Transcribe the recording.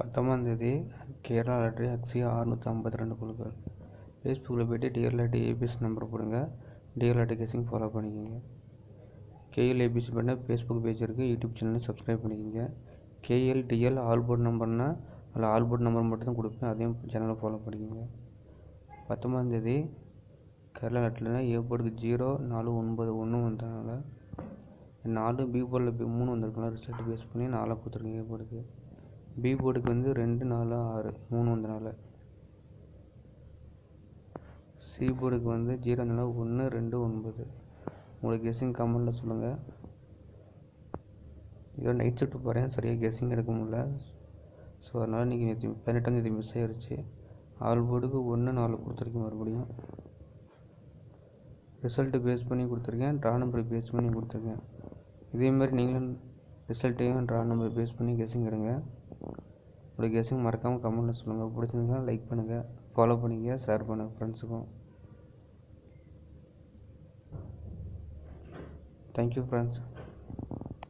19 Kerala lottery அக்ஸியா 652 குழுக்கள். ஃபேஸ்புக்கில் போய்ட்டு டியர் லாட்டி ஏபிஎஸ் நம்பர் போடுங்க. டியர் லாட்டி கேசிங் ஃபாலோ பண்ணிக்கோங்க. கேஎல் ஏபிஎஸ் பண்ணால் ஃபேஸ்புக் பேஜ் இருக்குது, யூடியூப் சேனல் சப்ஸ்கிரைப் பண்ணிக்கோங்க. கேஎல் டிஎல் ஆல் போர்ட் நம்பர்னால் அதில் ஆல் போர்ட் நம்பர் மட்டும் தான் கொடுப்பேன், அதையும் சேனலை ஃபாலோ பண்ணிக்கோங்க. 19 கேரளா லாட்டில் ஏ போர்டுக்கு 0491 வந்ததுனால 4 பி போர்டில் 3 வந்திருக்கலாம். ரிசல்ட் பேஸ் பண்ணி 4 கொடுத்துருக்கேன் ஏ போர்டுக்கு. பி போர்டுக்கு வந்து 2 4 6 3 வந்தனால. சி போர்டுக்கு வந்து 0 வந்தனால 1 2 9. உங்களுக்கு கெஸ்ஸிங் கமெண்டில் சொல்லுங்கள். இதோட நைட் ஷிஃப்ட் போகிறேன், சரியாக கெஸ்ஸிங் எடுக்க முடியல. ஸோ அதனால் இன்றைக்கி 18ஆம் மிஸ் ஆயிடுச்சு. ஆல் போர்டுக்கு 1 4 கொடுத்துருக்கேன். மறுபடியும் ரிசல்ட்டு பேஸ் பண்ணி கொடுத்துருக்கேன், ட்ரா நம்பர் பேஸ் பண்ணி கொடுத்துருக்கேன். இதேமாதிரி நீங்களும் ரிசல்ட்டையும் ட்ரா நம்பர் பேஸ் பண்ணி கெஸ்ஸிங் எடுங்க. உங்களுடைய கெஸ்ஸிங் மறக்காமல் கமெண்ட்டில் சொல்லுங்கள். பிடிச்சிருந்தா லைக் பண்ணுங்கள், ஃபாலோ பண்ணிக்க, ஷேர் பண்ணுங்கள் ஃப்ரெண்ட்ஸுக்கும். Thank you friends.